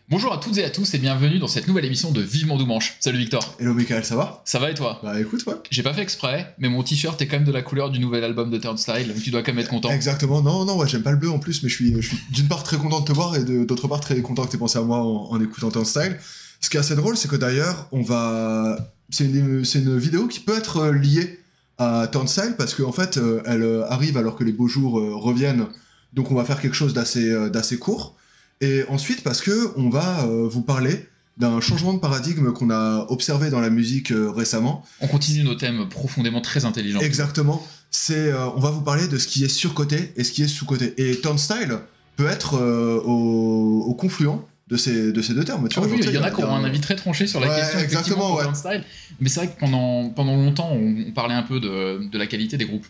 Bonjour à toutes et à tous et bienvenue dans cette nouvelle émission de Vivement Doumanche. Salut Victor. Hello Michael, ça va? Ça va et toi? Bah écoute, ouais. J'ai pas fait exprès, mais mon t-shirt est quand même de la couleur du nouvel album de Turnstile, donc tu dois quand même être content. Exactement, non, ouais, j'aime pas le bleu en plus, mais je suis d'une part très content de te voir et d'autre part très content que t'aies pensé à moi en écoutant Turnstile. Ce qui est assez drôle, c'est que d'ailleurs, c'est une vidéo qui peut être liée à Turnstile parce qu'en fait, elle arrive alors que les beaux jours reviennent, donc on va faire quelque chose d'assez court. Et ensuite, parce que on va vous parler d'un changement de paradigme qu'on a observé dans la musique récemment. On continue nos thèmes profondément très intelligents. Exactement. On va vous parler de ce qui est surcoté et ce qui est sous-coté. Et Turnstile peut être au confluent de ces deux termes. Tu vois, oui, il y en a qui ont un avis très tranché sur la question exactement, de Turnstile. Mais c'est vrai que pendant longtemps, on parlait un peu de la qualité des groupes.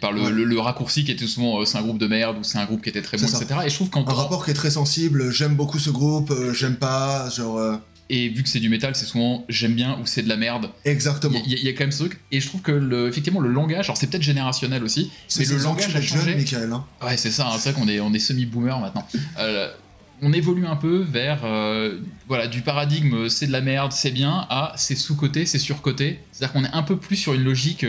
Par le raccourci qui était souvent c'est un groupe de merde ou c'est un groupe qui était très bon, etc. Et je trouve un rapport qui est très sensible, j'aime beaucoup ce groupe, j'aime pas, genre... Et vu que c'est du métal, c'est souvent j'aime bien ou c'est de la merde. Exactement. Il y a quand même ce truc. Et je trouve que effectivement le langage, alors c'est peut-être générationnel aussi, mais le langage a changé. Jeune, Michael, hein. Ouais, c'est ça. C'est vrai qu'on est semi-boomer maintenant. On évolue un peu vers du paradigme c'est de la merde, c'est bien, à c'est sous-coté, c'est sur-coté. C'est-à-dire qu'on est un peu plus sur une logique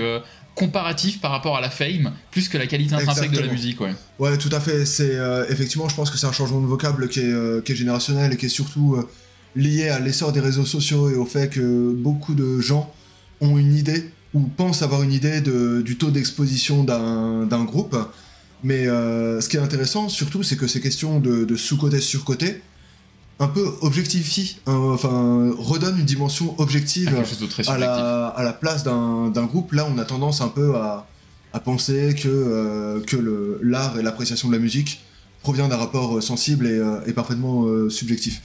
comparative par rapport à la fame, plus que la qualité intrinsèque de la musique. Ouais, tout à fait. C'est effectivement, je pense que c'est un changement de vocable qui est générationnel et qui est surtout lié à l'essor des réseaux sociaux et au fait que beaucoup de gens ont une idée ou pensent avoir une idée du taux d'exposition d'un groupe. Mais ce qui est intéressant, surtout, c'est que ces questions de sous-côté, sur-côté, un peu objectifient, redonnent une dimension objective à la place d'un groupe. Là, on a tendance un peu à penser que l'art et l'appréciation de la musique provient d'un rapport sensible et parfaitement subjectif.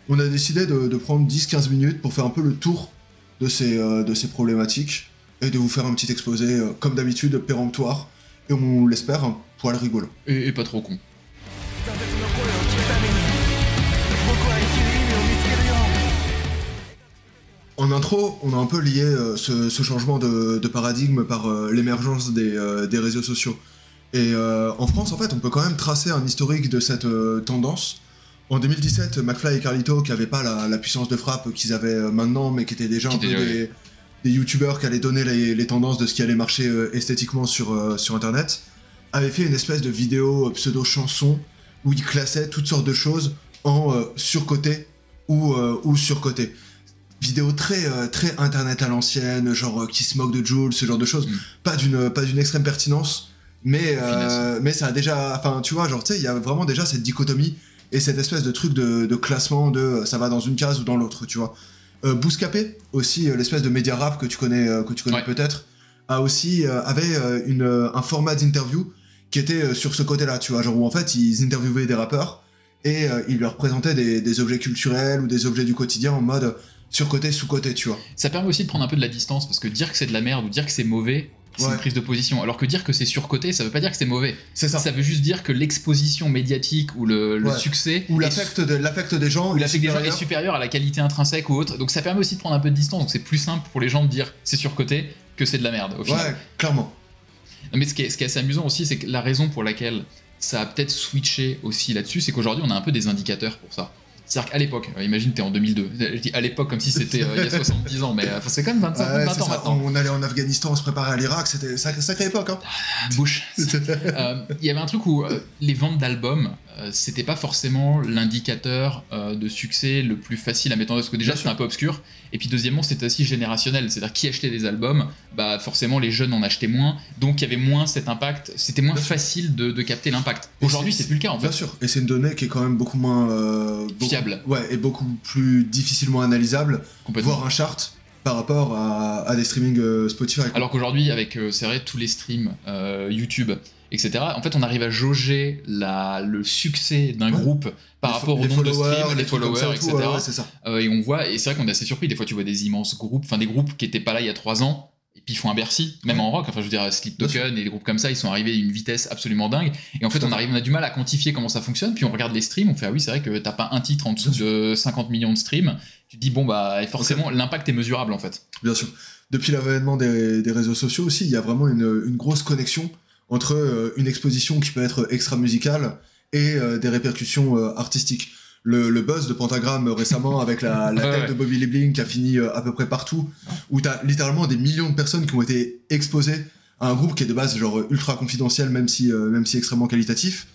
On a décidé de prendre 10-15 minutes pour faire un peu le tour de ces problématiques et de vous faire un petit exposé, comme d'habitude, péremptoire, et on l'espère un poil rigolo. Et pas trop con. En intro, on a un peu lié ce changement de paradigme par l'émergence des réseaux sociaux. Et en France, en fait, on peut quand même tracer un historique de cette tendance. En 2017, McFly et Carlito, qui n'avaient pas la puissance de frappe qu'ils avaient maintenant, mais qui étaient déjà des youtubeurs qui allaient donner les tendances de ce qui allait marcher esthétiquement sur Internet, avaient fait une espèce de vidéo pseudo-chanson où ils classaient toutes sortes de choses en surcoté ou surcoté. Vidéo très Internet à l'ancienne, genre qui se moque de Jules, ce genre de choses. Pas d'une extrême pertinence, mais ça a déjà... Enfin, tu vois, genre, tu sais, il y a vraiment déjà cette dichotomie et cette espèce de truc de classement de ça va dans une case ou dans l'autre, tu vois. Bouscapé, aussi, l'espèce de média rap que tu connais ouais. Peut-être, avait un format d'interview qui était sur ce côté-là, tu vois, genre où en fait ils interviewaient des rappeurs et ils leur présentaient des objets culturels ou des objets du quotidien en mode sur-côté, sous-côté, tu vois. Ça permet aussi de prendre un peu de la distance, parce que dire que c'est de la merde ou dire que c'est mauvais, c'est une prise de position. Alors que dire que c'est surcoté, ça veut pas dire que c'est mauvais. C'est ça. Ça veut juste dire que l'exposition médiatique ou le succès... Ou l'affect des gens, ou l'affect des gens est supérieur à la qualité intrinsèque ou autre. Donc ça permet aussi de prendre un peu de distance. Donc c'est plus simple pour les gens de dire c'est surcoté que c'est de la merde, au final. Ouais, clairement. Mais ce qui est assez amusant aussi, c'est que la raison pour laquelle ça a peut-être switché aussi là-dessus, c'est qu'aujourd'hui on a un peu des indicateurs pour ça. C'est-à-dire qu'à l'époque, imagine t'es en 2002, je dis à l'époque comme si c'était il y a 70 ans, mais c'est quand même 20 ans maintenant. On allait en Afghanistan, on se préparait à l'Irak, c'était sacrée époque. Hein. Bush. Il y avait un truc où les ventes d'albums, c'était pas forcément l'indicateur de succès le plus facile à mettre en œuvre, parce que déjà c'était un peu obscur, et puis deuxièmement c'était aussi générationnel, c'est-à-dire qui achetait des albums, bah forcément les jeunes en achetaient moins, donc il y avait moins cet impact, c'était moins facile de capter l'impact. Aujourd'hui c'est plus le cas en fait. Bien sûr, et c'est une donnée qui est quand même beaucoup moins... fiable. Ouais, et beaucoup plus difficilement analysable, voire un chart par rapport à des streamings Spotify. Alors qu'aujourd'hui avec c'est vrai tous les streams YouTube, etc. En fait, on arrive à jauger le succès d'un groupe par rapport au nombre de streams, les followers, etc. C'est ça. Et on voit, et c'est vrai qu'on est assez surpris. Des fois, tu vois des immenses groupes, enfin des groupes qui étaient pas là il y a 3 ans, et puis ils font un Bercy, même en rock. Enfin, je veux dire, Sleep Token et les groupes comme ça, ils sont arrivés à une vitesse absolument dingue. Et en fait, on a du mal à quantifier comment ça fonctionne. Puis on regarde les streams, on fait ah oui, c'est vrai que t'as pas un titre en dessous de 50 millions de streams. Tu te dis bon bah forcément l'impact est mesurable en fait. Bien sûr. Depuis l'avènement des réseaux sociaux aussi, il y a vraiment une grosse connexion entre une exposition qui peut être extra-musicale et des répercussions artistiques. le buzz de Pentagram récemment avec la tête de Bobby Liebling qui a fini à peu près partout, où t'as littéralement des millions de personnes qui ont été exposées à un groupe qui est de base genre ultra confidentiel, même si extrêmement qualitatif.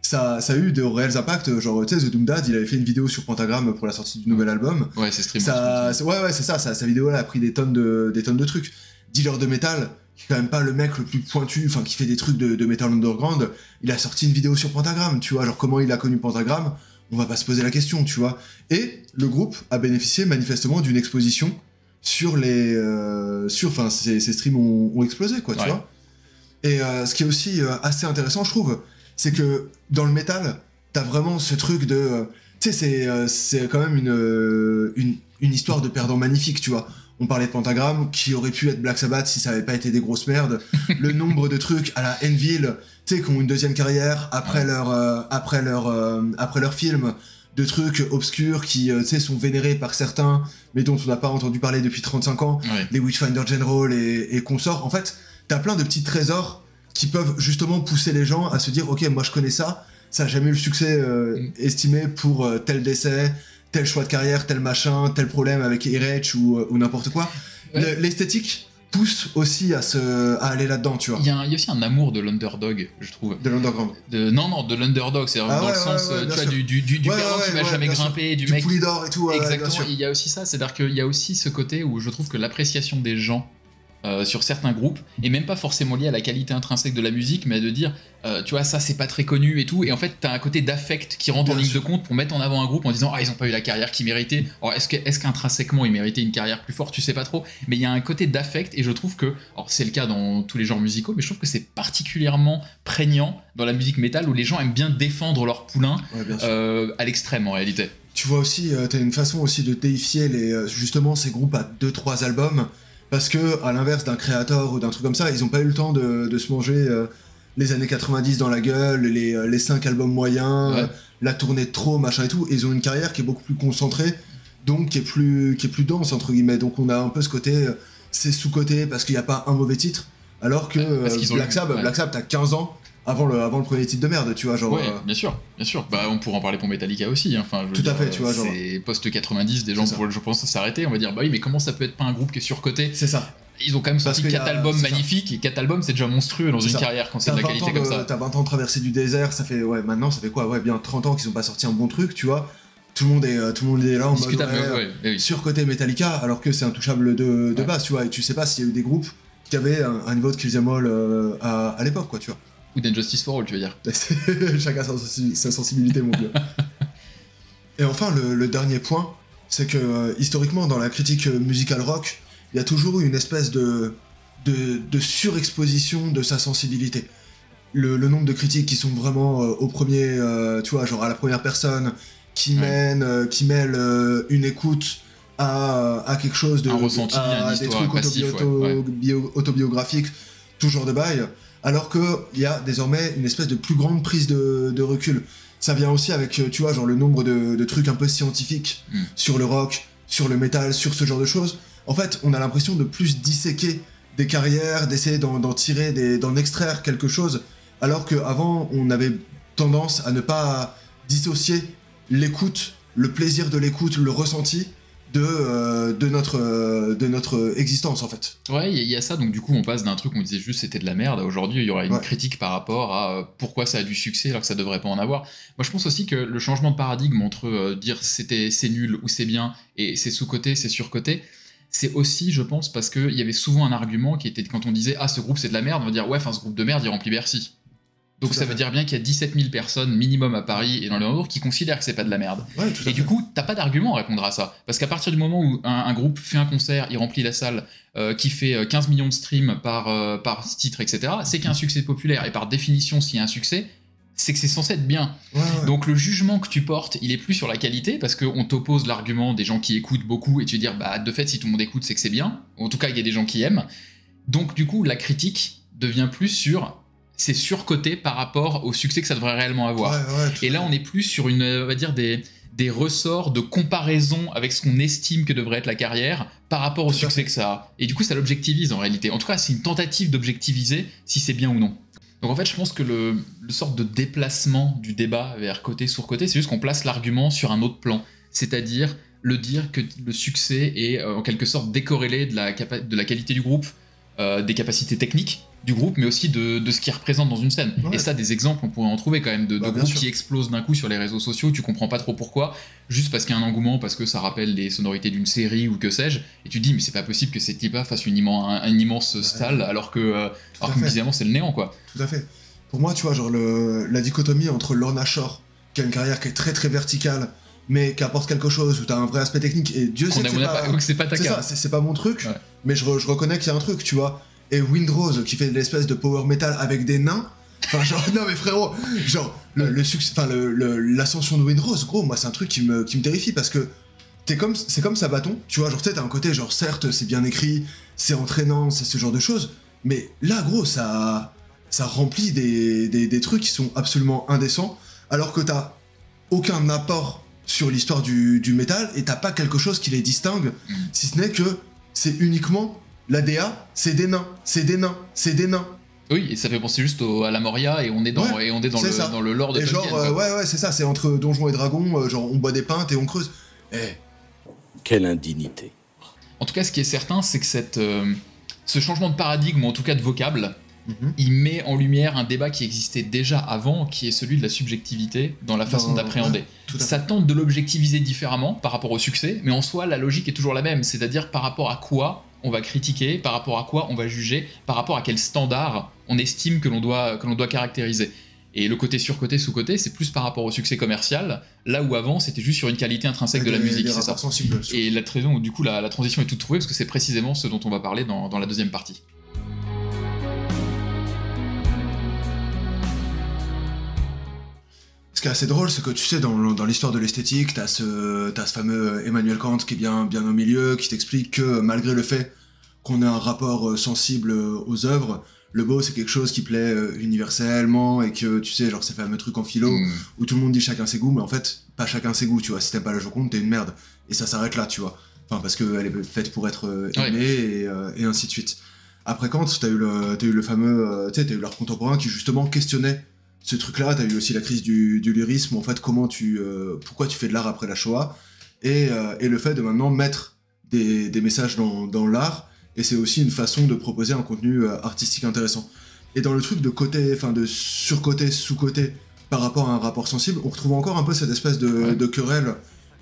Ça a eu de réels impacts, genre tu sais, The Doom Dad, il avait fait une vidéo sur Pentagram pour la sortie du nouvel album. Ouais, c'est stream. Ouais, c'est ça, sa vidéo là a pris des tonnes de trucs. Dealer de métal, qui est quand même pas le mec le plus pointu, enfin qui fait des trucs de metal underground, il a sorti une vidéo sur Pentagram, tu vois, genre comment il a connu Pentagram, on va pas se poser la question, tu vois. Et le groupe a bénéficié manifestement d'une exposition sur ces streams ont explosé, quoi, tu vois. Et ce qui est aussi assez intéressant, je trouve, c'est que dans le métal, t'as vraiment ce truc de... tu sais, c'est quand même une histoire de perdant magnifique, tu vois. On parlait de Pentagram, qui aurait pu être Black Sabbath si ça avait pas été des grosses merdes. Le nombre de trucs à la Envil, tu sais, qui ont une deuxième carrière après leur film, de trucs obscurs qui, tu sais, sont vénérés par certains, mais dont on n'a pas entendu parler depuis 35 ans. Les Witchfinder General et consorts. En fait, t'as plein de petits trésors qui peuvent justement pousser les gens à se dire, ok, moi je connais ça a jamais eu le succès estimé pour tel décès, tel choix de carrière, tel machin, tel problème avec Erech ou n'importe quoi. L'esthétique pousse aussi à aller là-dedans, tu vois. Il y a aussi un amour de l'underdog, je trouve. De l'underground. Non, de l'underdog, c'est dans le sens tu vois, du perdant qui va jamais grimper, du mec... poulet d'or et tout. Exactement, il y a aussi ça, c'est-à-dire qu'il y a aussi ce côté où je trouve que l'appréciation des gens sur certains groupes, et même pas forcément lié à la qualité intrinsèque de la musique, mais de dire, tu vois, ça c'est pas très connu et tout, et en fait t'as un côté d'affect qui rentre en ligne de compte pour mettre en avant un groupe en disant, ah, ils ont pas eu la carrière qu'ils méritaient. Alors est-ce qu'intrinsèquement ils méritaient une carrière plus forte, tu sais pas trop, mais il y a un côté d'affect, et je trouve que, alors c'est le cas dans tous les genres musicaux, mais je trouve que c'est particulièrement prégnant dans la musique métal, où les gens aiment bien défendre leur poulain à l'extrême en réalité. Tu vois aussi, t'as une façon aussi de déifier justement ces groupes à 2-3 albums, parce que, à l'inverse d'un Creator ou d'un truc comme ça, ils ont pas eu le temps de se manger les années 90 dans la gueule, les 5 albums moyens, la tournée de trop, machin et tout. Et ils ont une carrière qui est beaucoup plus concentrée, donc qui est plus dense, entre guillemets. Donc on a un peu ce côté, c'est sous-côté parce qu'il n'y a pas un mauvais titre, alors que Black Sabbath, t'as 15 ans avant le premier titre de merde, tu vois, genre... Ouais, bien sûr. Bah, on pourra en parler pour Metallica aussi, hein. Enfin, tout à fait, tu vois, genre... C'est post-90, des gens pourraient, je pense, s'arrêter, on va dire, bah oui, mais comment ça peut être pas un groupe qui est surcoté? C'est ça. Ils ont quand même sorti 4 albums magnifiques, et 4 albums, c'est déjà monstrueux dans une carrière, quand c'est de la qualité comme ça. T'as 20 ans de traversée du désert, maintenant, ça fait quoi? Ouais, bien 30 ans qu'ils ont pas sorti un bon truc, tu vois. Tout le monde est là en mode surcoté Metallica, alors que c'est intouchable de base, tu vois, et tu sais pas s'il y a eu des groupes qui avaient un niveau de Kill Them All à l'époque, quoi, tu vois. Ou d'Injustice for All, tu veux dire. Chacun sa sensibilité, mon vieux. Et enfin, le dernier point, c'est que historiquement, dans la critique musicale rock, il y a toujours eu une espèce de surexposition de sa sensibilité. Le nombre de critiques qui sont vraiment au premier, tu vois, genre à la première personne, qui mêlent une écoute à quelque chose de... Un ressenti, une histoire passive, autobiographique, tout genre de bail. Alors qu'il y a désormais une espèce de plus grande prise de recul. Ça vient aussi avec, tu vois, genre le nombre de trucs un peu scientifiques sur le rock, sur le métal, sur ce genre de choses. En fait, on a l'impression de plus disséquer des carrières, d'essayer d'en extraire quelque chose, alors qu'avant, on avait tendance à ne pas dissocier l'écoute, le plaisir de l'écoute, le ressenti, de notre existence, en fait. Ouais, il y a ça, donc du coup on passe d'un truc où on disait juste c'était de la merde, aujourd'hui il y aura une critique par rapport à pourquoi ça a du succès alors que ça devrait pas en avoir. Moi je pense aussi que le changement de paradigme entre dire c'est nul ou c'est bien et c'est sous-coté, c'est sur-coté, c'est aussi, je pense, parce qu'il y avait souvent un argument qui était quand on disait ah ce groupe c'est de la merde, on va dire ouais, enfin ce groupe de merde il remplit Bercy. Donc ça veut dire bien qu'il y a 17 000 personnes minimum à Paris et dans les environs qui considèrent que c'est pas de la merde. Et du coup, t'as pas d'argument à répondre à ça. Parce qu'à partir du moment où un groupe fait un concert, il remplit la salle, qui fait 15 millions de streams par titre, etc., c'est qu'il y a un succès populaire. Et par définition, s'il y a un succès, c'est que c'est censé être bien. Donc le jugement que tu portes, il est plus sur la qualité, parce qu'on t'oppose l'argument des gens qui écoutent beaucoup, et tu veux dire, bah de fait, si tout le monde écoute, c'est que c'est bien. En tout cas, il y a des gens qui aiment. Donc du coup, la critique devient plus sur... c'est surcoté par rapport au succès que ça devrait réellement avoir. Et là, on est plus sur on va dire des ressorts de comparaison avec ce qu'on estime que devrait être la carrière par rapport au succès que ça a. Et du coup, ça l'objectivise en réalité. En tout cas, c'est une tentative d'objectiviser si c'est bien ou non. Donc en fait, je pense que le sorte de déplacement du débat vers côté sur côté, c'est juste qu'on place l'argument sur un autre plan. C'est-à-dire le dire que le succès est en quelque sorte décorrélé de la qualité du groupe, des capacités techniques du groupe, mais aussi de ce qu'il représente dans une scène. Ouais. Et ça, des exemples, on pourrait en trouver quand même de Bien groupes sûr. qui explosent d'un coup sur les réseaux sociaux, tu comprends pas trop pourquoi, juste parce qu'il y a un engouement, parce que ça rappelle les sonorités d'une série ou que sais-je, et tu te dis, mais c'est pas possible que ces types-là fassent une immense stalle, alors que fait. évidemment c'est le néant, quoi. Tout à fait. Pour moi, tu vois, genre la dichotomie entre Lorna Shore, qui a une carrière qui est très très verticale, mais qui apporte quelque chose, où t'as un vrai aspect technique, et Dieu sait que C'est pas ta c'est carte. ça, c'est pas mon truc, Ouais. mais je reconnais qu'il y a un truc, tu vois. Et Windrose, qui fait de l'espèce de power metal avec des nains, enfin genre, non mais frérot, genre, le succès, enfin l'ascension de Windrose, gros, moi c'est un truc qui me terrifie, parce que c'est comme Sabaton, tu vois, genre tu sais, t'as un côté, genre certes, c'est bien écrit, c'est entraînant, c'est ce genre de choses, mais là, gros, ça remplit des trucs qui sont absolument indécents, alors que t'as aucun apport sur l'histoire du métal, et t'as pas quelque chose qui les distingue, si ce n'est que c'est uniquement l'ADA, c'est des nains, c'est des nains, c'est des nains. Oui, et ça fait penser juste à la Moria, et on est dans, ça. dans le lore de Et Tolkien. genre, ouais, c'est ça, c'est entre donjons et dragons, genre on boit des pintes et on creuse. Quelle indignité. En tout cas, ce qui est certain, c'est que ce changement de paradigme, ou en tout cas de vocable, Mhm. il met en lumière un débat qui existait déjà avant, qui est celui de la subjectivité dans la façon d'appréhender. Ouais, tout à fait. Ça tente de l'objectiviser différemment par rapport au succès, mais en soi, la logique est toujours la même, c'est-à-dire par rapport à quoi on va critiquer, par rapport à quoi on va juger, par rapport à quel standard on estime que l'on doit caractériser. Et le côté sur-côté, sous-côté, c'est plus par rapport au succès commercial, là où avant, c'était juste sur une qualité intrinsèque de la musique, des c'est ça. rapports sensibles. Et la raison, du coup, la transition est toute trouvée, parce que c'est précisément ce dont on va parler dans la deuxième partie. Ce qui est assez drôle, c'est que tu sais, dans l'histoire de l'esthétique, t'as ce fameux Emmanuel Kant qui est bien au milieu, qui t'explique que malgré le fait qu'on ait un rapport sensible aux œuvres, le beau c'est quelque chose qui plaît universellement, et que tu sais, genre ces fameux trucs en philo où tout le monde dit chacun ses goûts, mais en fait, pas chacun ses goûts, tu vois. Si t'aimes pas la Joconde, t'es une merde. Et ça s'arrête là, tu vois. Enfin, parce qu'elle est faite pour être aimée, et ainsi de suite. Après Kant, t'as eu le fameux, tu sais, t'as eu l'art contemporain qui justement questionnait ce truc-là. T'as eu aussi la crise du lyrisme, en fait, pourquoi tu fais de l'art après la Shoah, et le fait de maintenant mettre des messages dans l'art, et c'est aussi une façon de proposer un contenu artistique intéressant. Et dans le truc de côté, enfin de sur-côté, sous-côté, par rapport à un rapport sensible, on retrouve encore un peu cette espèce de querelle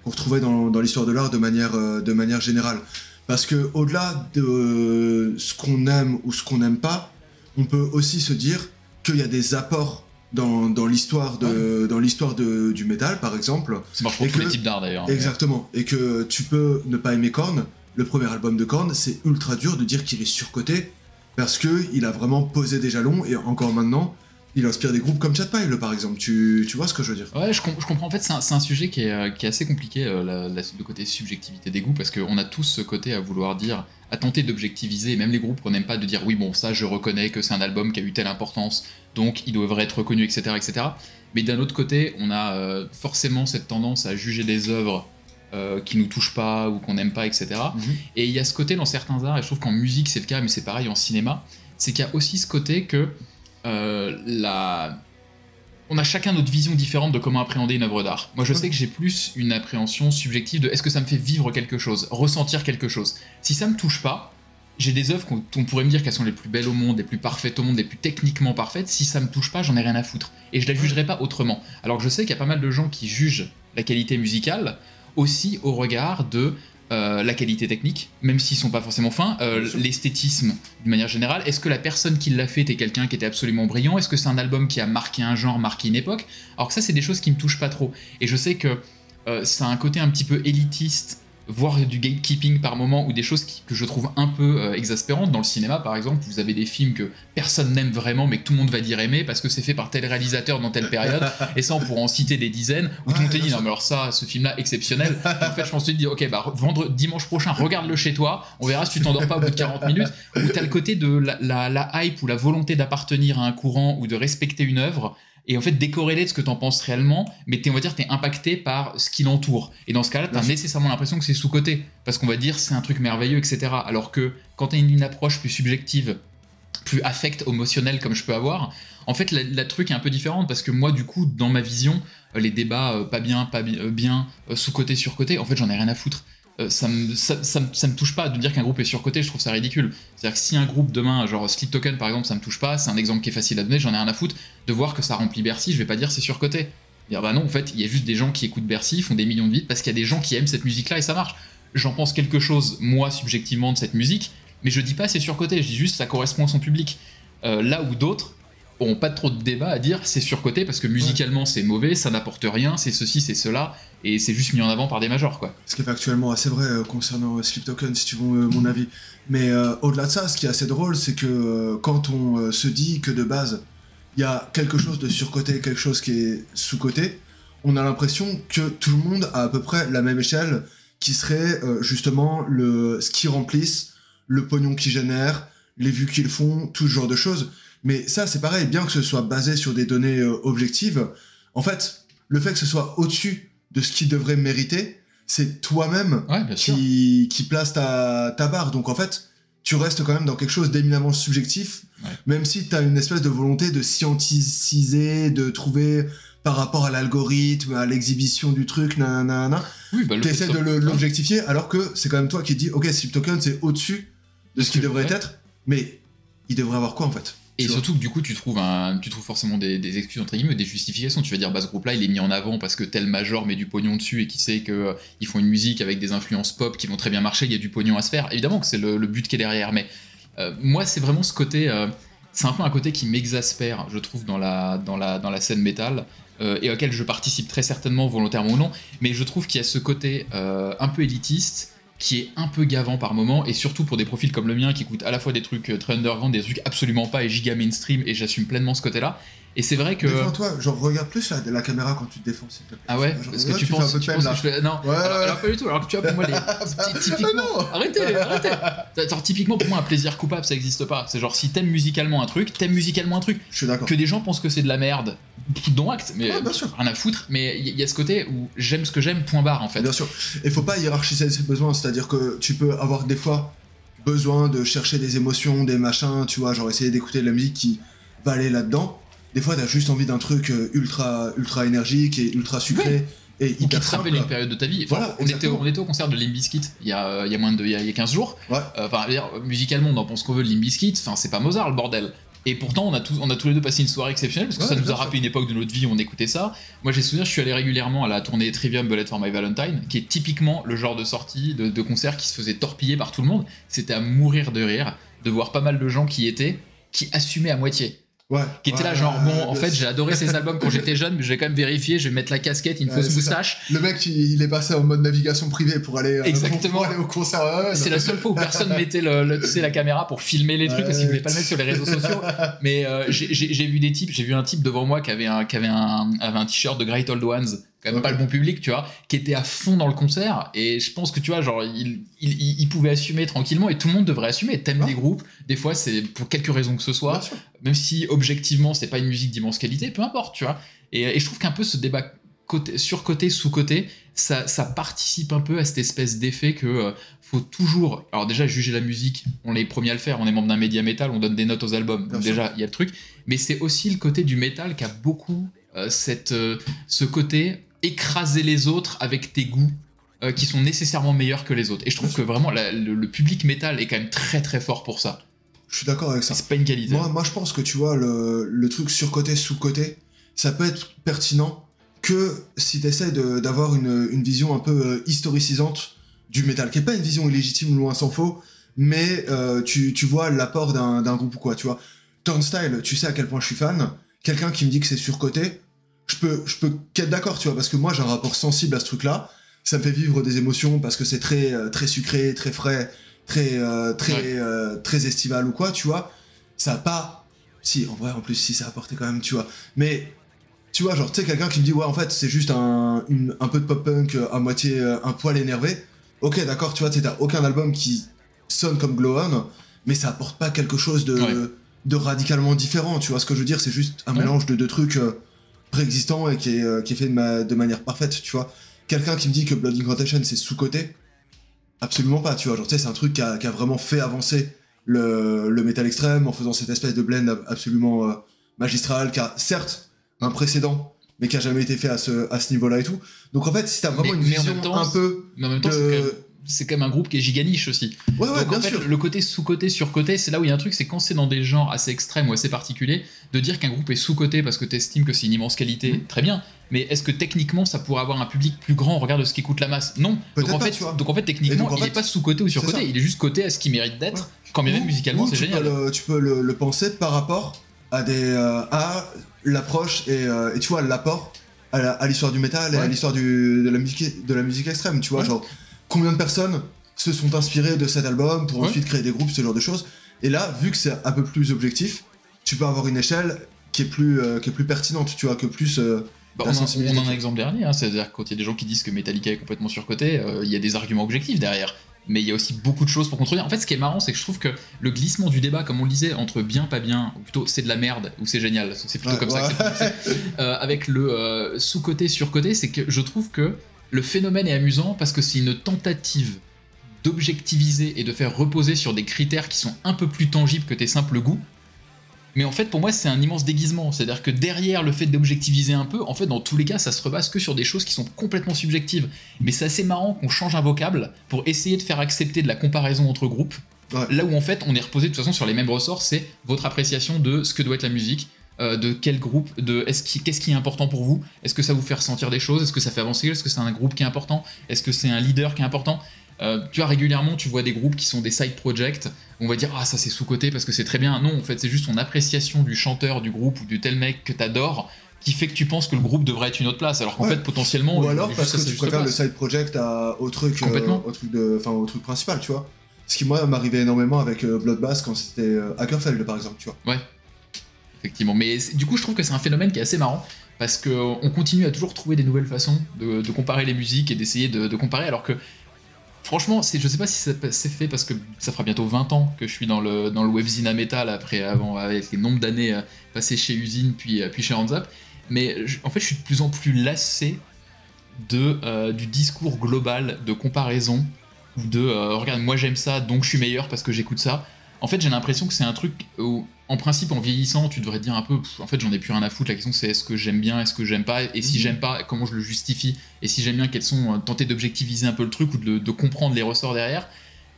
qu'on retrouvait dans l'histoire de l'art de manière générale. Parce que au-delà de ce qu'on aime ou ce qu'on n'aime pas, on peut aussi se dire qu'il y a des apports dans l'histoire du métal, par exemple. Ça marche pour tous les types d'art, d'ailleurs. Exactement. Et que tu peux ne pas aimer Korn. Le premier album de Korn, c'est ultra dur de dire qu'il est surcoté, parce qu'il a vraiment posé des jalons, et encore maintenant, il inspire des groupes comme Chad Pile, par exemple. Tu vois ce que je veux dire? Ouais, je comprends. En fait, c'est un sujet qui est assez compliqué, le côté subjectivité des goûts, parce qu'on a tous ce côté à vouloir dire, à tenter d'objectiviser, et même les groupes qu'on n'aime pas, de dire oui, bon, ça, je reconnais que c'est un album qui a eu telle importance, donc il devrait être reconnu, etc. etc. Mais d'un autre côté, on a forcément cette tendance à juger des œuvres qui nous touchent pas ou qu'on n'aime pas, etc. Et il y a ce côté dans certains arts, et je trouve qu'en musique c'est le cas, mais c'est pareil en cinéma, c'est qu'il y a aussi ce côté que on a chacun notre vision différente de comment appréhender une œuvre d'art. Moi je sais que j'ai plus une appréhension subjective de est-ce que ça me fait vivre quelque chose, ressentir quelque chose. Si ça me touche pas, j'ai des œuvres qu'on pourrait me dire qu'elles sont les plus belles au monde, les plus parfaites au monde, les plus techniquement parfaites, si ça me touche pas, j'en ai rien à foutre. Et je la jugerai pas autrement. Alors que je sais qu'il y a pas mal de gens qui jugent la qualité musicale aussi au regard de la qualité technique, même s'ils sont pas forcément fins, l'esthétisme d'une manière générale. Est-ce que la personne qui l'a fait était quelqu'un qui était absolument brillant? Est-ce que c'est un album qui a marqué un genre, marqué une époque? Alors que ça, c'est des choses qui me touchent pas trop. Et je sais que ça a un côté un petit peu élitiste, voire du gatekeeping par moment, ou des choses que je trouve un peu exaspérantes. Dans le cinéma, par exemple, vous avez des films que personne n'aime vraiment, mais que tout le monde va dire aimer, parce que c'est fait par tel réalisateur dans telle période, et ça, on pourra en citer des dizaines, où tout le monde te dit, non mais alors ça, ce film-là, exceptionnel. Et en fait, je pense que tu te dis, ok, bah, dimanche prochain, regarde-le chez toi, on verra si tu t'endors pas au bout de 40 minutes, où t'as le côté de la hype, ou la volonté d'appartenir à un courant, ou de respecter une œuvre, et en fait décorrélé de ce que t'en penses réellement, mais on va dire t'es impacté par ce qui l'entoure. Et dans ce cas-là, t'as nécessairement l'impression que c'est sous-coté, parce qu'on va dire c'est un truc merveilleux, etc. Alors que quand t'as une approche plus subjective, plus affect, émotionnelle comme je peux avoir, En fait, la truc est un peu différente parce que moi, du coup, dans ma vision, les débats pas bien, sous-côté, sur-côté, en fait, j'en ai rien à foutre. Ça me touche pas de dire qu'un groupe est surcoté, je trouve ça ridicule. C'est-à-dire que si un groupe demain, genre Sleep Token par exemple, ça me touche pas, c'est un exemple qui est facile à donner, j'en ai rien à foutre. De voir que ça remplit Bercy, je vais pas dire c'est surcoté. Dire bah non, en fait, il y a juste des gens qui écoutent Bercy, font des millions de vies parce qu'il y a des gens qui aiment cette musique-là et ça marche. J'en pense quelque chose, moi, subjectivement, de cette musique, mais je dis pas c'est surcoté, je dis juste ça correspond à son public. Là où d'autres ont pas trop de débat à dire c'est surcoté parce que musicalement c'est mauvais, ça n'apporte rien, c'est ceci, c'est cela, et c'est juste mis en avant par des majors, quoi. Ce qui est factuellement assez vrai concernant Sleep Token, si tu veux mon avis. Mais au-delà de ça, ce qui est assez drôle, c'est que quand on se dit que de base, il y a quelque chose de surcoté, quelque chose qui est sous-coté, on a l'impression que tout le monde a à peu près la même échelle, qui serait justement ce qu'ils remplissent, le pognon qu'ils génèrent, les vues qu'ils font, tout ce genre de choses. Mais ça, c'est pareil, bien que ce soit basé sur des données objectives, en fait, le fait que ce soit au-dessus de ce qu'ils devraient mériter, c'est toi-même qui place ta barre. Donc en fait, tu restes quand même dans quelque chose d'éminemment subjectif, même si tu as une espèce de volonté de scienticiser, de trouver par rapport à l'algorithme, à l'exhibition du truc, nanana. Oui, bah, t'essaies de l'objectifier, alors que c'est quand même toi qui dis, ok, Sleep Token, c'est au-dessus de ce qu'il devrait être, mais il devrait avoir quoi en fait? Et surtout que du coup tu trouves forcément des excuses entre guillemets, des justifications. Tu vas dire bah ce groupe-là il est mis en avant parce que tel major met du pognon dessus et qui sait que ils font une musique avec des influences pop qui vont très bien marcher, il y a du pognon à se faire. Évidemment que c'est le but qui est derrière, mais moi c'est vraiment ce côté, c'est un peu un côté qui m'exaspère, je trouve dans la scène métal. Et auquel je participe très certainement, volontairement ou non, mais je trouve qu'il y a ce côté un peu élitiste qui est un peu gavant par moment, et surtout pour des profils comme le mien qui écoutent à la fois des trucs très underground, des trucs absolument pas et giga mainstream, et j'assume pleinement ce côté-là. Et c'est vrai que... Défends-toi, genre regarde plus la caméra quand tu te défends, s'il te plaît. Ah ouais, genre, parce que tu penses que je fais... Non, ouais, alors pas du tout, alors que tu vois pour moi typiquement... Arrêtez. Genre, typiquement pour moi un plaisir coupable ça existe pas. C'est genre si t'aimes musicalement un truc. Je suis d'accord. Que des gens pensent que c'est de la merde, dont acte, mais bien sûr. rien à foutre, mais il y a ce côté où j'aime ce que j'aime, point barre en fait. Bien sûr, et faut pas hiérarchiser ses besoins, c'est-à-dire que tu peux avoir des fois besoin de chercher des émotions, des machins, tu vois, genre essayer d'écouter de la musique qui va aller là-dedans. Des fois t'as juste envie d'un truc ultra énergique et ultra sucré. Et ou qui te rappelle une période de ta vie. Enfin, voilà, on était au concert de Limp Bizkit il y a 15 jours. Ouais. Musicalement, on en pense qu'on veut de Limp Bizkit. Enfin, c'est pas Mozart le bordel. Et pourtant, on a tous les deux passé une soirée exceptionnelle parce que ça nous a rappelé une époque de notre vie où on écoutait ça. Moi, j'ai souvenir, je suis allé régulièrement à la tournée Trivium Bullet for My Valentine, qui est typiquement le genre de sortie de concert qui se faisait torpiller par tout le monde. C'était à mourir de rire de voir pas mal de gens qui assumaient à moitié. Qui était là genre bon en fait j'ai adoré ces albums quand j'étais jeune mais je vais quand même vérifier, je vais mettre la casquette, une fausse moustache. Le mec il est passé en mode navigation privée pour aller au concert. C'est la seule fois où personne mettait la caméra pour filmer les trucs parce qu'il voulait pas le mettre sur les réseaux sociaux. Mais j'ai vu un type devant moi qui avait un t-shirt de Great Old Ones, quand même pas le bon public, tu vois, qui était à fond dans le concert, et je pense que tu vois genre il pouvait assumer tranquillement, et tout le monde devrait assumer. T'aimes des groupes, des fois c'est pour quelque raison que ce soit, même si objectivement c'est pas une musique d'immense qualité, peu importe, tu vois. Et je trouve qu'un peu ce débat surcoté, sous-coté, ça participe un peu à cette espèce d'effet que faut toujours... Alors déjà, juger la musique, on est les premiers à le faire, on est membre d'un média métal, on donne des notes aux albums, donc déjà, il y a le truc. Mais c'est aussi le côté du métal qui a beaucoup ce côté écraser les autres avec tes goûts qui sont nécessairement meilleurs que les autres. Et je trouve que vraiment, le public métal est quand même très très fort pour ça. Je suis d'accord avec ça. C'est pas une qualité. Moi, je pense que tu vois, le truc surcoté, sous-coté, ça peut être pertinent que si tu essaies d'avoir une vision un peu historicisante du métal, qui est pas une vision illégitime, loin s'en faut, mais tu vois l'apport d'un groupe ou quoi, tu vois. Turnstile, tu sais à quel point je suis fan. Quelqu'un qui me dit que c'est surcoté, je peux qu'être d'accord, tu vois, parce que moi j'ai un rapport sensible à ce truc-là. Ça me fait vivre des émotions parce que c'est très sucré, très frais, très estival ou quoi, tu vois. Ça a pas... Si, en vrai, en plus, si, ça a apporté quand même, tu vois. Mais, tu vois, genre, tu sais, quelqu'un qui me dit, ouais, en fait, c'est juste un peu de pop-punk à moitié un poil énervé. Ok, d'accord, tu vois, t'as aucun album qui sonne comme Glow On, mais ça apporte pas quelque chose de radicalement différent, tu vois. Ce que je veux dire, c'est juste un mélange de deux trucs préexistants et qui est fait de manière parfaite, tu vois. Quelqu'un qui me dit que Blood Incantation, c'est sous-coté, absolument pas, tu vois. Genre, tu sais, c'est un truc qui a vraiment fait avancer le métal extrême en faisant cette espèce de blend absolument magistral, qui a certes un précédent, mais qui a jamais été fait à ce niveau-là et tout. Donc en fait, si t'as vraiment une vision un peu... Mais en même temps, c'est quand même un groupe qui est giganiche aussi. Ouais, donc bien en fait, sûr. le côté sous-côté, sur-côté, c'est là où il y a un truc, c'est quand c'est dans des genres assez extrêmes ou assez particuliers, de dire qu'un groupe est sous-côté parce que t'estimes que c'est une immense qualité, très bien. Mais est-ce que techniquement ça pourrait avoir un public plus grand au regard de ce qu'écoute la masse? Non. Donc en, fait, techniquement, il n'est pas sous-côté ou sur-côté, il est juste côté à ce qu'il mérite d'être, quand bien même musicalement c'est génial. Tu peux le penser par rapport à l'approche et tu vois, l'apport à l'histoire du métal et à l'histoire de la musique extrême, tu vois, genre combien de personnes se sont inspirées de cet album pour ensuite créer des groupes, ce genre de choses. Et là, vu que c'est un peu plus objectif, tu peux avoir une échelle qui est plus pertinente, tu vois, que plus... on en a un exemple dernier, hein, c'est-à-dire que quand il y a des gens qui disent que Metallica est complètement surcoté, il y a des arguments objectifs derrière. Mais il y a aussi beaucoup de choses pour contredire. En fait, ce qui est marrant, c'est que je trouve que le glissement du débat, comme on le disait, entre bien, pas bien, ou plutôt c'est de la merde, ou c'est génial, c'est plutôt comme ça que c'est prononcé, avec le sous-côté, sur-côté, c'est que je trouve que le phénomène est amusant parce que c'est une tentative d'objectiviser et de faire reposer sur des critères qui sont un peu plus tangibles que tes simples goûts. Mais en fait, pour moi, c'est un immense déguisement. C'est-à-dire que derrière le fait d'objectiviser un peu, en fait, dans tous les cas, ça se rebase que sur des choses qui sont complètement subjectives. Mais c'est assez marrant qu'on change un vocable pour essayer de faire accepter de la comparaison entre groupes. Là où, en fait, on est reposé de toute façon sur les mêmes ressorts, c'est votre appréciation de ce que doit être la musique, de quel groupe, qu'est-ce qui est important pour vous, est-ce que ça vous fait ressentir des choses, est-ce que ça fait avancer, est-ce que c'est un groupe qui est important, est-ce que c'est un leader qui est important. Tu vois, régulièrement, tu vois des groupes qui sont des side projects, où on va dire « Ah, ça c'est sous-côté parce que c'est très bien ». Non, en fait, c'est juste ton appréciation du chanteur du groupe ou du tel mec que t'adores qui fait que tu penses que le groupe devrait être une autre place, alors qu'en fait, potentiellement... Ou alors parce que tu préfères le side project au truc principal, tu vois. Ce qui, moi, m'arrivait énormément avec Bloodbath quand c'était Hackerfeld, par exemple, tu vois. Ouais, effectivement. Mais du coup, je trouve que c'est un phénomène qui est assez marrant, parce qu'on continue à toujours trouver des nouvelles façons de comparer les musiques et d'essayer de comparer, alors que franchement, je sais pas si c'est fait parce que ça fera bientôt 20 ans que je suis dans le webzine à métal avec les nombres d'années passées chez Usine puis chez Hands Up, mais en fait je suis de plus en plus lassé du discours global de comparaison ou regarde, moi j'aime ça donc je suis meilleur parce que j'écoute ça. En fait, j'ai l'impression que c'est un truc où, en principe, en vieillissant, tu devrais te dire un peu, en fait, j'en ai plus rien à foutre. La question, c'est est-ce que j'aime bien, est-ce que j'aime pas, et si j'aime pas, comment je le justifie, et si j'aime bien, quels sont, tenter d'objectiviser un peu le truc ou de comprendre les ressorts derrière.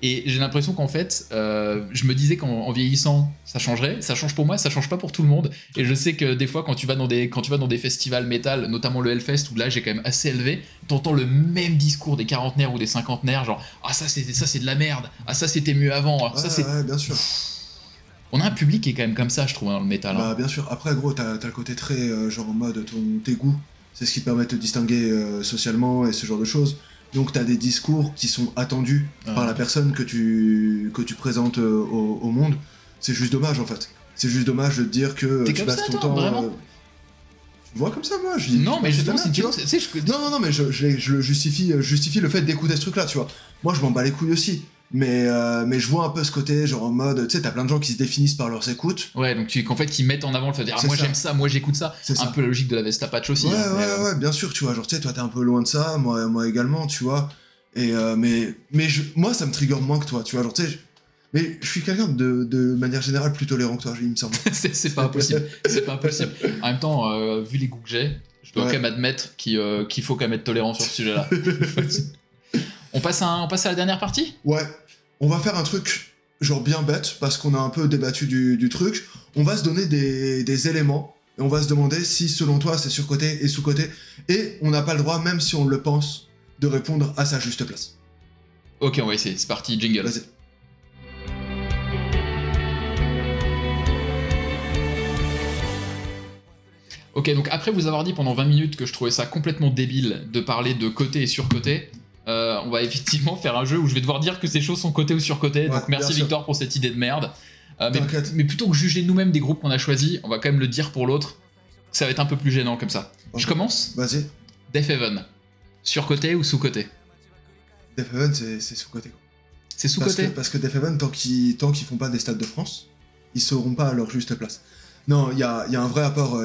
Et j'ai l'impression qu'en fait, je me disais qu'en vieillissant, ça changerait. Ça change pour moi, ça change pas pour tout le monde. Et je sais que des fois, quand tu vas dans des festivals métal, notamment le Hellfest, où là j'ai quand même assez élevé, t'entends le même discours des quarantenaires ou des cinquantenaires, genre ah ça c'est de la merde, ah ça c'était mieux avant, ça c'est. Ouais, bien sûr. On a un public qui est quand même comme ça, je trouve, dans le métal. Bah bien sûr. Après, gros, t'as le côté très genre en mode tes goûts, c'est ce qui te permet de te distinguer socialement et ce genre de choses. Donc t'as des discours qui sont attendus par la personne que tu présentes au monde. C'est juste dommage en fait. C'est juste dommage de te dire que tu passes ton temps... Vraiment Tu me vois comme ça moi Non mais justement si tu vois. Non mais je le justifie le fait d'écouter ce truc là, tu vois. Moi je m'en bats les couilles aussi. Mais je vois un peu ce côté genre en mode, tu sais, t'as plein de gens qui se définissent par leurs écoutes. Ouais, donc qu'en fait qui mettent en avant le fait de dire moi j'aime ça, moi j'écoute ça. C'est un peu la logique de la Vesta Patch aussi. Ouais, bien sûr, tu vois, genre tu sais, toi t'es un peu loin de ça, moi également, tu vois. Et moi ça me trigger moins que toi, tu vois, genre tu sais. Mais je suis quelqu'un de manière générale plus tolérant que toi, il me semble. c'est pas impossible, c'est pas impossible. En même temps, vu les goûts que j'ai, je dois quand même admettre qu'il faut quand même être tolérant sur ce sujet-là. On passe à la dernière partie ? Ouais, on va faire un truc genre bien bête, parce qu'on a un peu débattu du truc. On va se donner des éléments, et on va se demander si selon toi c'est surcoté et sous-coté, et on n'a pas le droit, même si on le pense, de répondre à sa juste place. Ok, on va essayer, c'est parti, jingle. Vas-y. Ok, donc après vous avoir dit pendant 20 minutes que je trouvais ça complètement débile de parler de côté et surcoté, on va effectivement faire un jeu où je vais devoir dire que ces choses sont cotées ou surcotées, donc merci Victor pour cette idée de merde. Mais plutôt que juger nous-mêmes des groupes qu'on a choisis, on va quand même le dire pour l'autre, ça va être un peu plus gênant comme ça. Je commence ? Vas-y. Deafheaven, surcoté ou sous-coté ? Deafheaven c'est sous-coté. C'est sous-coté ? Parce que Deafheaven, tant qu'ils font pas des stades de France, ils seront pas à leur juste place. Non, il y a un vrai apport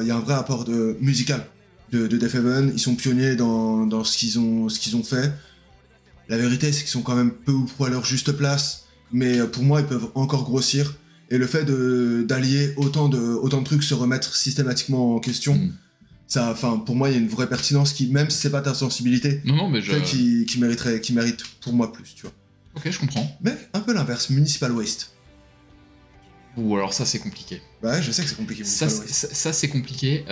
musical de Deafheaven. Ils sont pionniers dans ce qu'ils ont fait. La vérité, c'est qu'ils sont quand même peu ou prou à leur juste place, mais pour moi, ils peuvent encore grossir. Et le fait d'allier autant de trucs, se remettre systématiquement en question, ça, enfin, pour moi, il y a une vraie pertinence qui, même si c'est pas ta sensibilité, mais qui mérite pour moi plus, tu vois. Ok, je comprends. Mais un peu l'inverse, Municipal Waste. Ou alors ça, c'est compliqué. Ouais, je sais que c'est compliqué. Ça, c'est compliqué.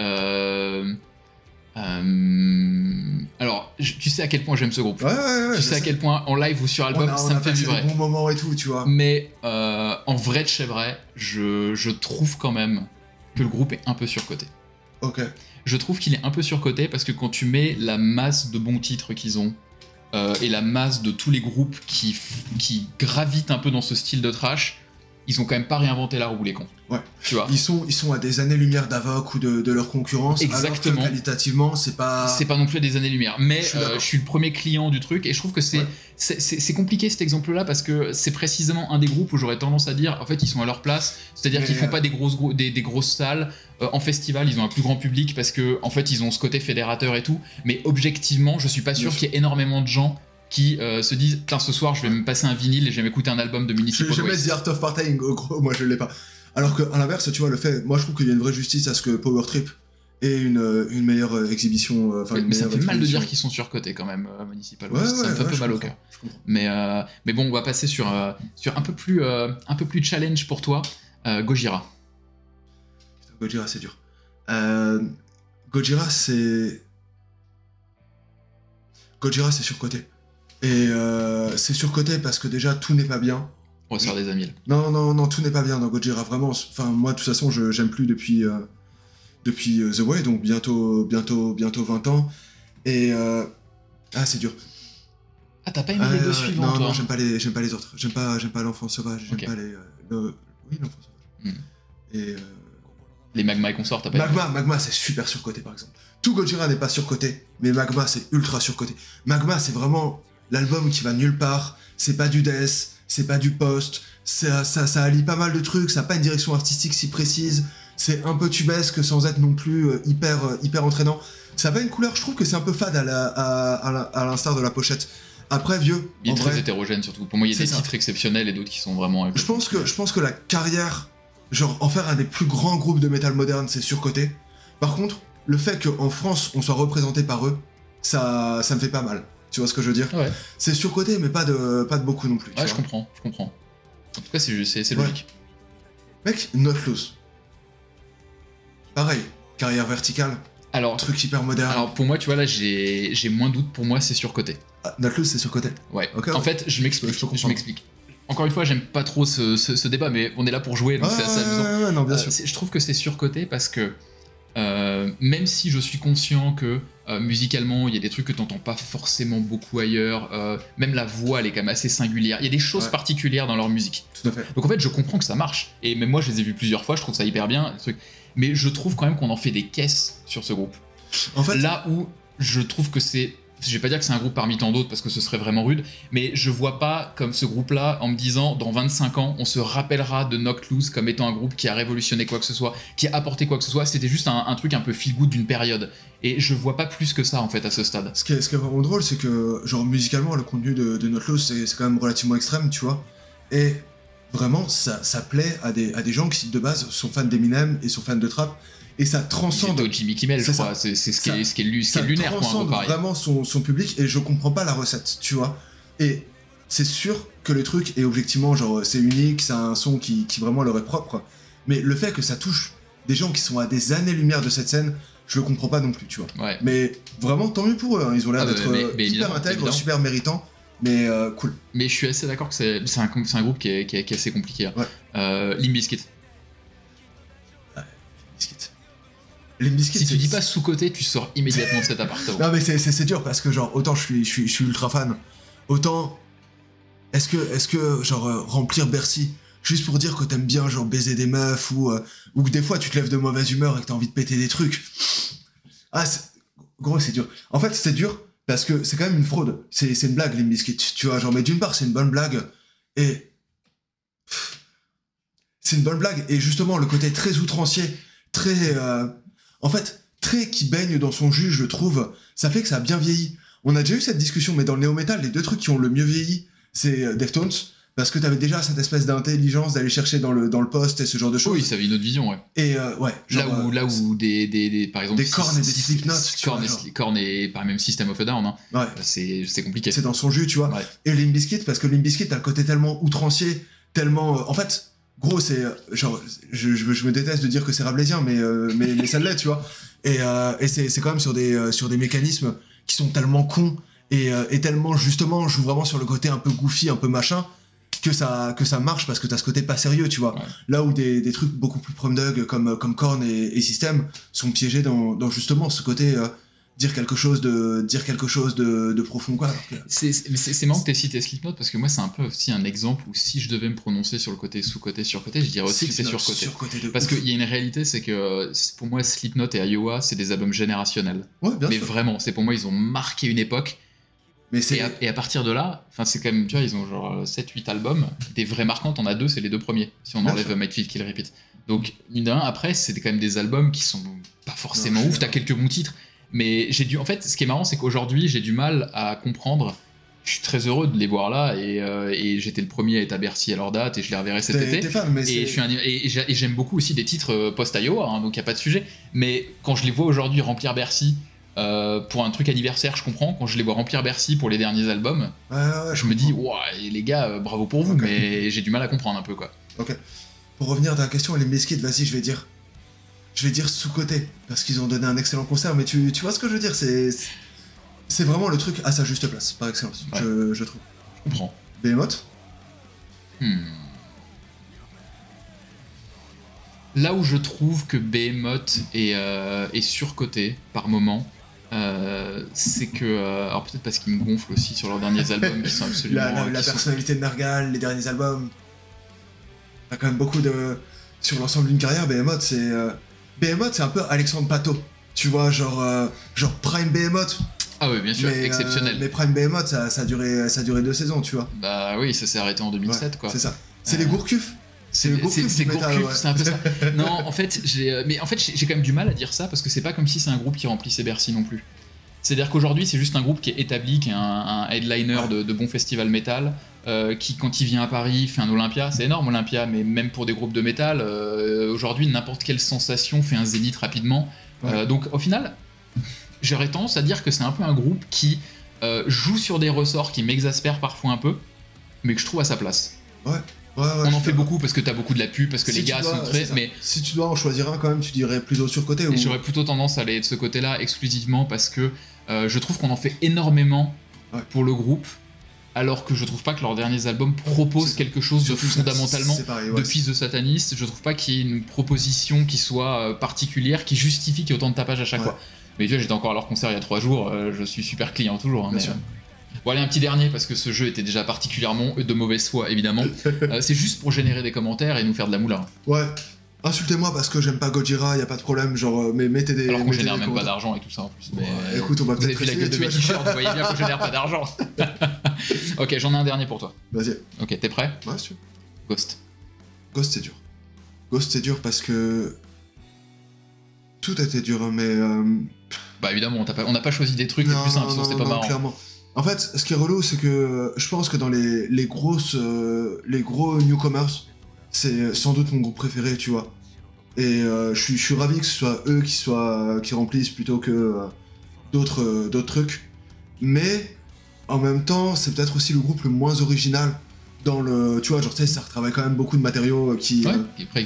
Alors, tu sais à quel point j'aime ce groupe. Ouais, tu sais à quel point en live ou sur album, ça me fait vibrer. Des bons moments et tout, tu vois. Mais en vrai de chez vrai, je trouve quand même que le groupe est un peu surcoté. Ok. Je trouve qu'il est un peu surcoté parce que quand tu mets la masse de bons titres qu'ils ont et la masse de tous les groupes qui gravitent un peu dans ce style de trash, ils ont quand même pas réinventé la roue, les cons. Ouais. Tu vois. Ils sont à des années-lumière d'Avoc ou de leur concurrence. Exactement. Alors que qualitativement, c'est pas non plus à des années-lumière. Mais je suis le premier client du truc et je trouve que c'est compliqué cet exemple-là parce que c'est précisément un des groupes où j'aurais tendance à dire, en fait, ils sont à leur place. C'est-à-dire qu'ils font pas des grosses salles. En festival, ils ont un plus grand public parce que, en fait, ils ont ce côté fédérateur et tout. Mais objectivement, je suis pas sûr qu'il y ait énormément de gens qui se disent putain, ce soir je vais me passer un vinyle et je vais m'écouter un album de Municipal Waste. Je vais mettre The Art of Partying, gros, moi je l'ai pas. Alors qu'à l'inverse, tu vois, moi je trouve qu'il y a une vraie justice à ce que Power Trip ait une meilleure exhibition. Mais ça me fait mal de dire qu'ils sont surcotés quand même, Municipal Waste. Ça me fait un peu mal au cœur. Mais bon, on va passer sur un peu plus challenge pour toi. Gojira. Gojira, c'est dur. Gojira, c'est surcoté. Et c'est surcoté parce que déjà tout n'est pas bien. On va se faire des amis là. Non, tout n'est pas bien dans Gojira, vraiment. Enfin, moi de toute façon, j'aime plus depuis The Way, donc bientôt 20 ans. Et c'est dur. Ah, t'as pas aimé les deux suivants, toi? Non, j'aime pas les autres. J'aime pas l'enfant sauvage. J'aime pas les. Oui, l'enfant sauvage. Et les Magma et consorts, t'as pas aimé? Magma, c'est super surcoté par exemple. Tout Gojira n'est pas surcoté, mais Magma c'est ultra surcoté. Magma, c'est vraiment l'album qui va nulle part. C'est pas du death, c'est pas du post. Ça allie pas mal de trucs. Ça a pas une direction artistique si précise. C'est un peu tubesque sans être non plus hyper entraînant. Ça a pas une couleur. Je trouve que c'est un peu fade à l'instar de la pochette. Après, vieux. Il est très hétérogène surtout. Pour moi, il y a des titres exceptionnels et d'autres qui sont vraiment. Je pense que la carrière, genre en faire un des plus grands groupes de métal moderne, c'est surcoté. Par contre, le fait qu'en France on soit représenté par eux, ça me fait pas mal. Tu vois ce que je veux dire? Ouais. C'est surcoté, mais pas de beaucoup non plus. Ouais, je comprends. En tout cas, c'est logique. Mec, Not Loose. Pareil, carrière verticale. Alors, truc hyper moderne. Alors pour moi, tu vois, là, j'ai moins de doute. Pour moi, c'est surcoté. Not Loose, c'est surcoté. Ouais. Okay, en fait, je m'explique. Encore une fois, j'aime pas trop ce débat, mais on est là pour jouer, donc c'est assez amusant. Ouais, non, bien sûr. Je trouve que c'est surcoté parce que même si je suis conscient que musicalement, il y a des trucs que t'entends pas forcément beaucoup ailleurs, même la voix, elle est quand même assez singulière. Il y a des choses particulières dans leur musique. Tout à fait. Donc en fait, je comprends que ça marche. Et même moi, je les ai vus plusieurs fois, je trouve ça hyper bien. Mais je trouve quand même qu'on en fait des caisses sur ce groupe. En fait, là où je trouve que c'est... Je vais pas dire que c'est un groupe parmi tant d'autres parce que ce serait vraiment rude, mais je vois pas comme ce groupe-là en me disant dans 25 ans, on se rappellera de Knocked Loose comme étant un groupe qui a révolutionné quoi que ce soit, qui a apporté quoi que ce soit. C'était juste un truc un peu feel-good d'une période. Et je vois pas plus que ça en fait à ce stade. Ce qui est vraiment drôle, c'est que genre musicalement, le contenu de Knocked Loose, c'est quand même relativement extrême, tu vois. Et vraiment, ça plaît à des gens qui de base sont fans d'Eminem et sont fans de trap. Et ça transcende. C'est Jimmy Kimmel, je crois. C'est ce qui est lunaire pour un groupe pareil. Ça transcende vraiment son public et je comprends pas la recette, tu vois. Et c'est sûr que le truc est objectivement, genre, c'est unique, c'est un son qui vraiment leur est propre. Mais le fait que ça touche des gens qui sont à des années-lumière de cette scène, je le comprends pas non plus, tu vois. Ouais. Mais vraiment, tant mieux pour eux. Hein. Ils ont l'air d'être hyper intègres, super méritants. Mais cool. Mais je suis assez d'accord que c'est un groupe qui est assez compliqué. Ouais. Limp Bizkit. Limp Bizkit, si tu dis pas sous-côté, tu sors immédiatement de cet appartement. Non mais c'est dur parce que genre autant je suis ultra fan, autant est-ce que genre remplir Bercy juste pour dire que t'aimes bien genre baiser des meufs ou que des fois tu te lèves de mauvaise humeur et que t'as envie de péter des trucs. Gros c'est dur. En fait c'est dur parce que c'est quand même une fraude. C'est une blague Limp Bizkit, tu vois, genre mais d'une part c'est une bonne blague et c'est une bonne blague et justement le côté très outrancier, très en fait, très qui baigne dans son jus, je trouve, ça fait que ça a bien vieilli. On a déjà eu cette discussion, mais dans le néo-metal, les deux trucs qui ont le mieux vieilli, c'est Deftones, parce que t'avais déjà cette espèce d'intelligence d'aller chercher dans le poste et ce genre de choses. Oui, ça avait une autre vision, ouais. Et ouais, genre, Là où par exemple... des Korn et des Slipknot, Korn et par même System of a Down, hein, ouais. C'est compliqué. C'est dans son jus, tu vois. Ouais. Et Limp Bizkit, parce que Limp Bizkit a le côté tellement outrancier, tellement... en fait, gros, c'est... genre, je me déteste de dire que c'est rabelaisien, mais ça l'est, tu vois. Et c'est quand même sur des mécanismes qui sont tellement cons et tellement, justement, joue vraiment sur le côté un peu goofy, un peu machin, que ça marche parce que t'as ce côté pas sérieux, tu vois. Ouais. Là où des trucs beaucoup plus prom-dug comme Korn et System sont piégés dans justement ce côté dire quelque chose de profond, quoi. C'est marrant que t'aies cité Slipknot parce que moi c'est un peu aussi un exemple où si je devais me prononcer sur le côté sous-côté, surcoté, je dirais aussi que c'est surcoté. Parce qu'il y a une réalité, c'est que pour moi Slipknot et Iowa c'est des albums générationnels. Ouais, bien sûr. Vraiment, c'est pour moi ils ont marqué une époque. Et à partir de là, c'est quand même, tu vois, ils ont genre 7-8 albums, des vrais marquants, t'en as 2, c'est les 2 premiers, si on enlève Might Feel Kill Repeat. Donc, mine de rien, après, c'est quand même des albums qui sont pas forcément ouf, t'as quelques bons titres, mais en fait, ce qui est marrant, c'est qu'aujourd'hui, j'ai du mal à comprendre. Je suis très heureux de les voir là, et j'étais le premier à être à Bercy à leur date, et je les reverrai cet été. Et j'aime beaucoup aussi des titres post-Iowa, hein, donc y a pas de sujet. Mais quand je les vois aujourd'hui remplir Bercy, pour un truc anniversaire, je comprends. Quand je les vois remplir Bercy pour les derniers albums, je me dis, ouah, les gars, bravo pour vous, mais j'ai du mal à comprendre un peu, quoi. Ok. Pour revenir à ta question, les Bizkit, vas-y, je vais dire sous-côté, parce qu'ils ont donné un excellent concert, mais tu vois ce que je veux dire, c'est vraiment le truc à sa juste place, par excellence, ouais. Je trouve. Je comprends. Behemoth. Là où je trouve que Behemoth est surcoté par moment, c'est que... alors peut-être parce qu'ils me gonflent aussi sur leurs derniers albums qui sont absolument... La personnalité de Nergal, les derniers albums... T'as quand même beaucoup de... Sur l'ensemble d'une carrière, Behemoth, c'est un peu Alexandre Pato. Tu vois, genre Prime Behemoth. Ah oui, bien sûr, exceptionnel. Mais Prime Behemoth, ça a duré 2 saisons, tu vois. Bah oui, ça s'est arrêté en 2007, ouais, quoi. C'est ça. C'est les Gourcuff. C'est Gourcuff, c'est un peu ça. Non, en fait, j'ai quand même du mal à dire ça parce que c'est pas comme si c'est un groupe qui remplissait Bercy non plus. C'est-à-dire qu'aujourd'hui, c'est juste un groupe qui est établi, qui est un headliner de bons festivals métal, qui, quand il vient à Paris, fait un Olympia. C'est énorme, Olympia, mais même pour des groupes de métal, aujourd'hui, n'importe quelle sensation fait un zénith rapidement. Ouais. Donc, au final, j'aurais tendance à dire que c'est un peu un groupe qui joue sur des ressorts qui m'exaspèrent parfois un peu, mais que je trouve à sa place. Ouais. On en fait beaucoup parce que t'as beaucoup de la pub, parce que les gars sont très... Mais si tu dois en choisir un quand même, tu dirais plutôt surcoté ou... J'aurais plutôt tendance à aller de ce côté-là exclusivement parce que je trouve qu'on en fait énormément pour le groupe, alors que je trouve pas que leurs derniers albums proposent quelque chose de fondamentalement depuis The Satanist. Je trouve pas qu'il y ait une proposition qui soit particulière, qui justifie qu'il y ait autant de tapage à chaque fois. Mais tu vois, j'étais encore à leur concert il y a 3 jours, je suis super client toujours. Hein, bien sûr. Bon allez, un petit dernier parce que ce jeu était déjà particulièrement de mauvaise foi évidemment. C'est juste pour générer des commentaires et nous faire de la moula. Ouais, insultez-moi parce que j'aime pas Gojira, y a pas de problème, genre mais mettez des... Alors qu'on génère même pas d'argent et tout ça en plus. Mais écoute, on va peut-être... Vous avez vu la gueule de mes t-shirts, vous voyez bien qu'on génère pas d'argent. Ok, j'en ai un dernier pour toi. Vas-y. Ok, t'es prêt? Ouais, sûr. Ghost. Ghost c'est dur. Ghost c'est dur parce que... Tout était dur, hein, mais... Bah évidemment, on n'a pas choisi des trucs les plus simples, sinon c'était pas marrant. Clairement. En fait, ce qui est relou, c'est que je pense que dans les gros newcomers, c'est sans doute mon groupe préféré, tu vois. Et je suis ravi que ce soit eux qui remplissent plutôt que d'autres trucs. Mais en même temps, c'est peut-être aussi le groupe le moins original dans le... Tu vois, genre, tu sais, ça retravaille quand même beaucoup de matériaux qui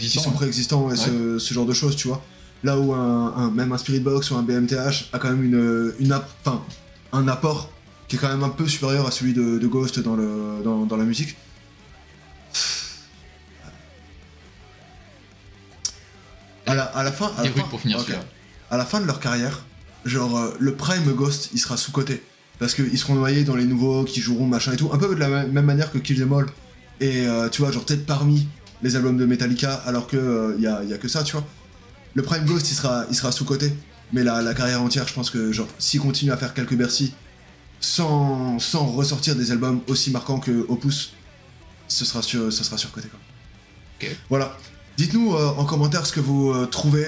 sont préexistants et ce genre de choses, tu vois. Là où même un Spirit Box ou un BMTH a quand même un apport qui est quand même un peu supérieur à celui de Ghost dans la musique. À la fin de leur carrière, genre le prime Ghost, il sera sous-coté. Parce qu'ils seront noyés dans les nouveaux qui joueront machin et tout, un peu de la même manière que Kill Them All. Et tu vois, genre peut-être parmi les albums de Metallica, alors que y a que ça, tu vois. Le prime Ghost, il sera sous-coté. Mais la carrière entière, je pense que genre s'il continue à faire quelques Bercy, sans ressortir des albums aussi marquants que Opus, ça sera surcoté quoi. Okay. Voilà. Dites-nous en commentaire ce que vous trouvez.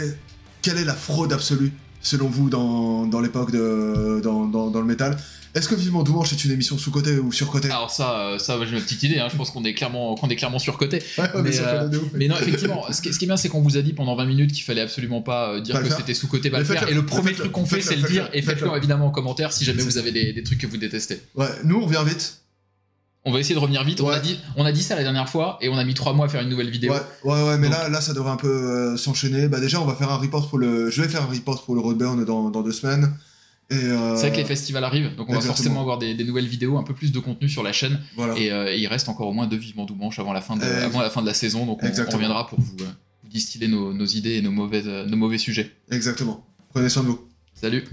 Quelle est la fraude absolue selon vous dans l'époque dans le métal? Est-ce que Vivement Dimanche est une émission sous-cotée ou sur-cotée? Alors ça j'ai ma petite idée, hein. Je pense qu'on est clairement surcoté. Ouais, Mais non, effectivement, ce qui est bien, c'est qu'on vous a dit pendant 20 minutes qu'il fallait absolument pas dire que c'était sous-coté, pas le faire. Et le premier truc qu'on fait, c'est le dire, et faites-le évidemment en commentaire si jamais vous avez des trucs que vous détestez. Ouais, nous on revient vite. On va essayer de revenir vite. Ouais. On a dit ça la dernière fois et on a mis 3 mois à faire une nouvelle vidéo. Ouais, mais Donc, là ça devrait un peu s'enchaîner. Bah déjà, je vais faire un report pour le Roadburn dans 2 semaines. Et c'est vrai que les festivals arrivent, donc on va forcément avoir des nouvelles vidéos, un peu plus de contenu sur la chaîne. Voilà. Et il reste encore au moins 2 Vivement Dimanche avant la fin de la saison, donc on reviendra pour vous distiller nos idées et nos mauvais sujets. Exactement. Prenez soin de vous. Salut.